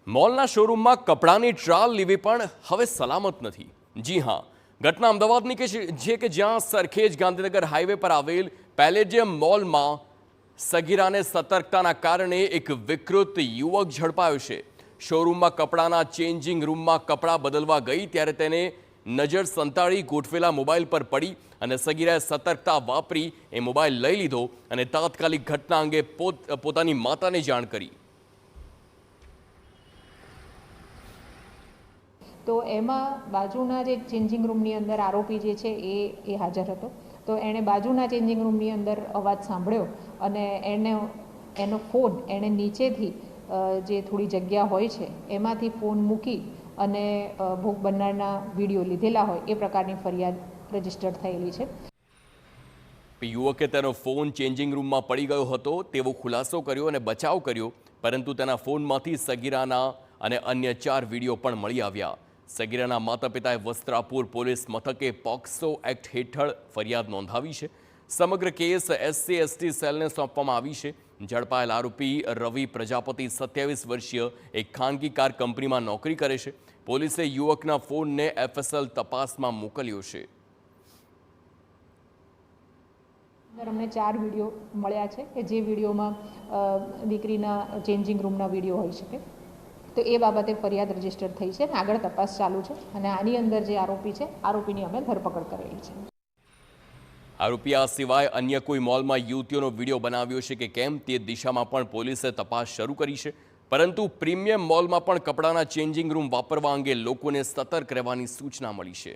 મોલના શોરૂમમાં કપડાની ટ્રાલ લેવી પણ હવે સલામત નથી। જી હા, ઘટના અમદાવાદની છે કે જ્યાં સરખેજ ગાંધીનગર હાઈવે પર આવેલ પેલેડિયમ મોલમાં સગીરાને સતર્કતાના કારણે એક વિકૃત યુવક ઝડપાયો છે। શોરૂમમાં કપડાના ચેન્જિંગ રૂમમાં કપડાં બદલવા ગઈ ત્યારે તેને નજર સંતાડી ગોઠવેલા મોબાઈલ પર પડી અને સગીરાએ સતર્કતા વાપરી એ મોબાઈલ લઈ લીધો અને તાત્કાલિક ઘટના અંગે પોતાની માતાને જાણ કરી। તો એમાં બાજુના જે ચેન્જિંગ રૂમની અંદર આરોપી જે છે એ હાજર હતો। તો એણે બાજુના ચેન્જિંગ રૂમની અંદર અવાજ સાંભળ્યો અને એનો ફોન એણે નીચેથી જે થોડી જગ્યા હોય છે એમાંથી ફોન મૂકી અને ભોગ બનનારના વિડીયો લીધેલા હોય એ પ્રકારની ફરિયાદ રજીસ્ટર્ડ થયેલી છે। યુવકે તેનો ફોન ચેન્જિંગ રૂમમાં પડી ગયો હતો તેવો ખુલાસો કર્યો અને બચાવ કર્યો, પરંતુ તેના ફોનમાંથી સગીરાના અને અન્ય 4 વિડીયો પણ મળી આવ્યા। સગીરાના માતા પિતાએ વસ્ત્રાપુર પોલીસ મથકે પોક્સો એક્ટ હેઠળ ફરિયાદ નોંધાવી છે। સમગ્ર કેસ SC/ST સેલને સોંપવામાં આવી છે। ઝડપાયેલ આરોપી રવિ પ્રજાપતિ 27 વર્ષીય એક ખાનગી કાર કંપનીમાં નોકરી કરે છે। પોલીસે યુવકના ફોનને FSL તપાસમાં મોકલ્યો છે। અમને 4 વિડીયો મળ્યા છે કે જે વિડીયોમાં દીકરીના ચેન્જિંગ રૂમના વિડીયો હોઈ શકે। તો એ બાબતે ફરિયાદ રજીસ્ટર થઈ છે અને આગળ તપાસ ચાલુ છે અને આની અંદર જે આરોપી છે આરોપીની અમે ધરપકડ કરેલી છે। આરોપી આ સિવાય અન્ય કોઈ મોલમાં યુવતીઓનો વિડીયો બનાવ્યો છે કે કેમ તે દિશામાં પણ પોલીસે તપાસ શરૂ કરી છે, પરંતુ પ્રીમિયમ મોલમાં પણ કપડાના ચેન્જિંગ રૂમ વાપરવા અંગે લોકોને સતર્ક રહેવાની સૂચના મળી છે।